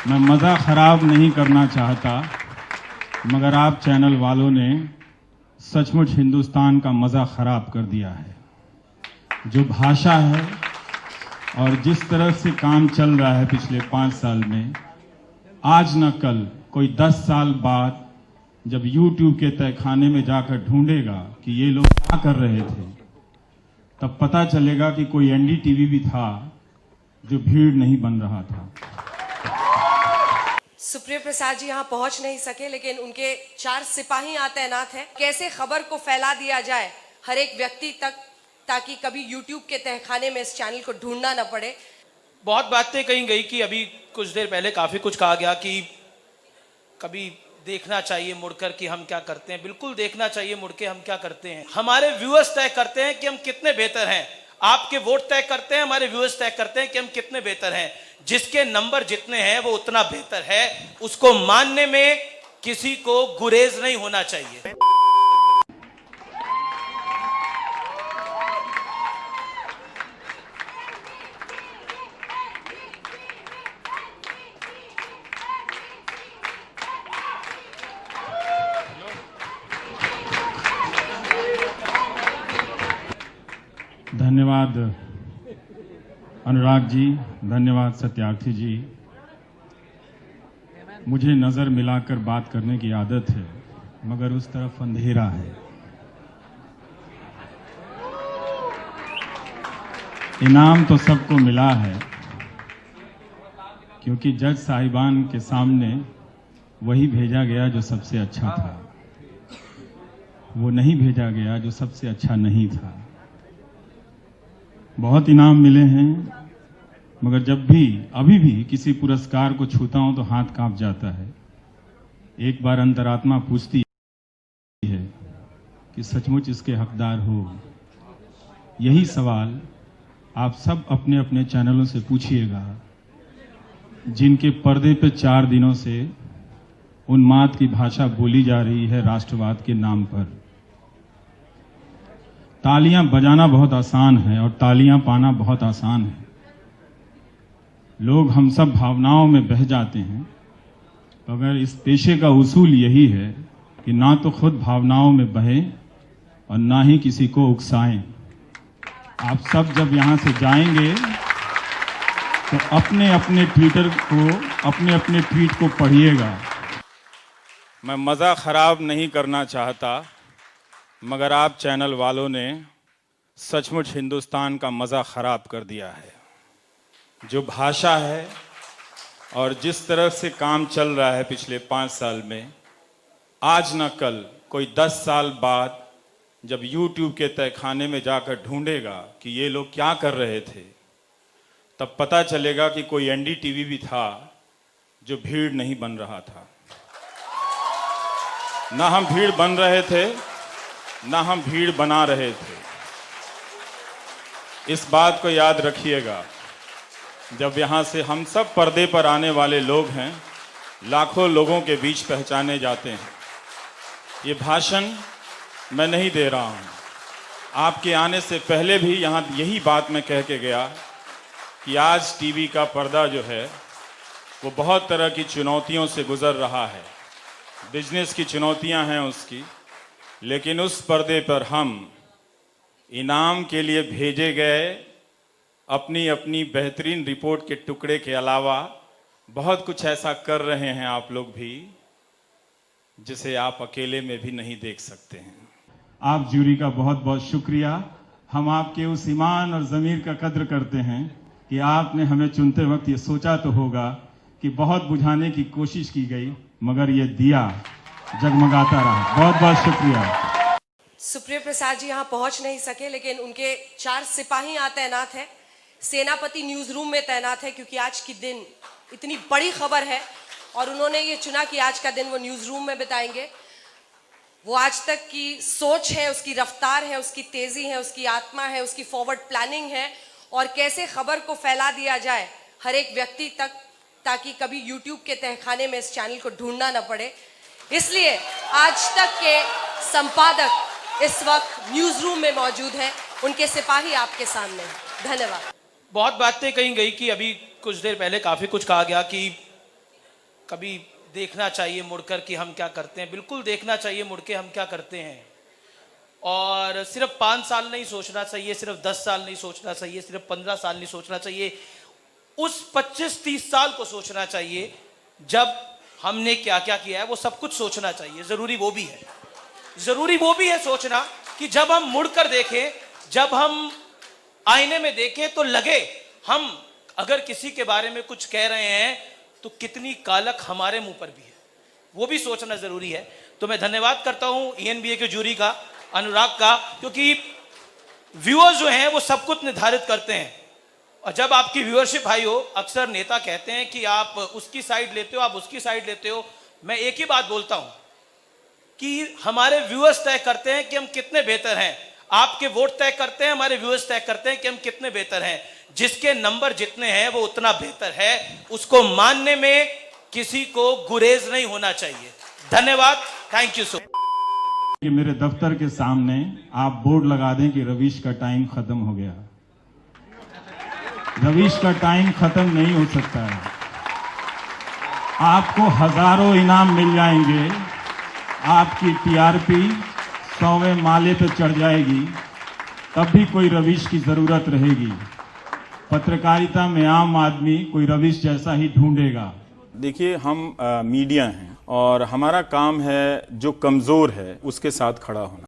मैं मज़ा ख़राब नहीं करना चाहता, मगर आप चैनल वालों ने सचमुच हिंदुस्तान का मज़ा ख़राब कर दिया है। जो भाषा है और जिस तरह से काम चल रहा है पिछले 5 साल में, आज न कल कोई 10 साल बाद जब YouTube के तहखाने में जाकर ढूंढेगा कि ये लोग क्या कर रहे थे, तब पता चलेगा कि कोई NDTV भी था जो भीड़ नहीं बन रहा था। सुप्रिया प्रसाद जी यहाँ पहुंच नहीं सके, लेकिन उनके 4 सिपाही यहाँ तैनात हैं। कैसे खबर को फैला दिया जाए हर एक व्यक्ति तक, ताकि कभी YouTube के तहखाने में इस चैनल को ढूंढना न पड़े। बहुत बातें कही गई कि अभी कुछ देर पहले काफी कुछ कहा गया कि कभी देखना चाहिए मुड़कर कि हम क्या करते हैं। बिल्कुल देखना चाहिए मुड़ के हम क्या करते हैं। हमारे व्यूअर्स तय करते हैं कि हम कितने बेहतर हैं। आपके वोट तय करते हैं, हमारे व्यूअर्स तय करते हैं कि हम कितने बेहतर हैं। जिसके नंबर जितने हैं वो उतना बेहतर है, उसको मानने में किसी को गुरेज नहीं होना चाहिए। धन्यवाद अनुराग जी, धन्यवाद सत्यार्थी जी। मुझे नज़र मिलाकर बात करने की आदत है, मगर उस तरफ अंधेरा है। इनाम तो सबको मिला है, क्योंकि जज साहिबान के सामने वही भेजा गया जो सबसे अच्छा था, वो नहीं भेजा गया जो सबसे अच्छा नहीं था। बहुत इनाम मिले हैं, मगर जब भी अभी भी किसी पुरस्कार को छूता हूं तो हाथ कांप जाता है। एक बार अंतरात्मा पूछती है कि सचमुच इसके हकदार हो। यही सवाल आप सब अपने अपने चैनलों से पूछिएगा, जिनके पर्दे पे 4 दिनों से उन्माद की भाषा बोली जा रही है राष्ट्रवाद के नाम पर। तालियां बजाना बहुत आसान है और तालियां पाना बहुत आसान है। लोग हम सब भावनाओं में बह जाते हैं, मगर इस पेशे का उसूल यही है कि ना तो खुद भावनाओं में बहें और ना ही किसी को उकसाएं। आप सब जब यहां से जाएंगे तो अपने अपने ट्वीट को पढ़िएगा। मैं मज़ा ख़राब नहीं करना चाहता, मगर आप चैनल वालों ने सचमुच हिंदुस्तान का मज़ा ख़राब कर दिया है। जो भाषा है और जिस तरह से काम चल रहा है पिछले 5 साल में, आज न कल कोई 10 साल बाद जब YouTube के तहखाने में जाकर ढूंढेगा कि ये लोग क्या कर रहे थे, तब पता चलेगा कि कोई NDTV भी था जो भीड़ नहीं बन रहा था। ना हम भीड़ बन रहे थे, ना हम भीड़ बना रहे थे। इस बात को याद रखिएगा, जब यहाँ से हम सब पर्दे पर आने वाले लोग हैं, लाखों लोगों के बीच पहचाने जाते हैं। ये भाषण मैं नहीं दे रहा हूँ। आपके आने से पहले भी यहाँ यही बात मैं कह के गया कि आज टीवी का पर्दा जो है वो बहुत तरह की चुनौतियों से गुजर रहा है। बिजनेस की चुनौतियाँ हैं उसकी, लेकिन उस पर्दे पर हम इनाम के लिए भेजे गए अपनी अपनी बेहतरीन रिपोर्ट के टुकड़े के अलावा बहुत कुछ ऐसा कर रहे हैं आप लोग भी, जिसे आप अकेले में भी नहीं देख सकते हैं। आप जूरी का बहुत बहुत शुक्रिया। हम आपके उस ईमान और ज़मीर का कद्र करते हैं कि आपने हमें चुनते वक्त ये सोचा तो होगा कि बहुत बुझाने की कोशिश की गई, मगर ये दिया जगमगाता रहा। बहुत बहुत शुक्रिया। सुप्रिया प्रसाद जी यहाँ पहुंच नहीं सके, लेकिन उनके 4 सिपाही यहाँ तैनात हैं। सेनापति न्यूज रूम में तैनात है, क्योंकि आज की दिन इतनी बड़ी खबर है और उन्होंने ये चुना कि आज का दिन वो न्यूज रूम में बिताएंगे। वो आज तक की सोच है, उसकी रफ्तार है, उसकी तेजी है, उसकी आत्मा है, उसकी फॉरवर्ड प्लानिंग है, और कैसे खबर को फैला दिया जाए हर एक व्यक्ति तक, ताकि कभी YouTube के तहखाने में इस चैनल को ढूंढना न पड़े। इसलिए आज तक के संपादक इस वक्त न्यूज रूम में मौजूद हैं, उनके सिपाही आपके सामने हैं। धन्यवाद। बहुत बातें कही गई कि अभी कुछ देर पहले काफी कुछ कहा गया कि कभी देखना चाहिए मुड़कर कि हम क्या करते हैं, बिल्कुल देखना चाहिए मुड़ के हम क्या करते हैं। और सिर्फ 5 साल नहीं सोचना चाहिए, सिर्फ 10 साल नहीं सोचना चाहिए, सिर्फ 15 साल नहीं सोचना चाहिए, उस 25-30 साल को सोचना चाहिए जब हमने क्या क्या किया है, वो सब कुछ सोचना चाहिए। जरूरी वो भी है सोचना कि जब हम मुड़कर देखें, जब हम आईने में देखें तो लगे हम अगर किसी के बारे में कुछ कह रहे हैं तो कितनी कालक हमारे मुंह पर भी है, वो भी सोचना जरूरी है। तो मैं धन्यवाद करता हूं ENBA के जूरी का, अनुराग का, क्योंकि व्यूअर्स जो हैं वो सब कुछ निर्धारित करते हैं। और जब आपकी व्यूअरशिप हाई हो, अक्सर नेता कहते हैं कि आप उसकी साइड लेते हो, आप उसकी साइड लेते हो। मैं एक ही बात बोलता हूं कि हमारे व्यूअर्स तय करते हैं कि हम कितने बेहतर हैं, आपके वोट तय करते हैं, हमारे व्यूअर्स तय करते हैं कि हम कितने बेहतर हैं। जिसके नंबर जितने हैं वो उतना बेहतर है, उसको मानने में किसी को गुरेज नहीं होना चाहिए। धन्यवाद, थैंक यू सो मच। कि मेरे दफ्तर के सामने आप बोर्ड लगा दें कि रवीश का टाइम खत्म हो गया। रवीश का टाइम खत्म नहीं हो सकता है। आपको हजारों इनाम मिल जाएंगे, आपकी TRP 100वें माले पे चढ़ जाएगी, तब भी कोई रवीश की जरूरत रहेगी। पत्रकारिता में आम आदमी कोई रवीश जैसा ही ढूंढेगा। देखिए, हम मीडिया हैं और हमारा काम है जो कमजोर है उसके साथ खड़ा होना।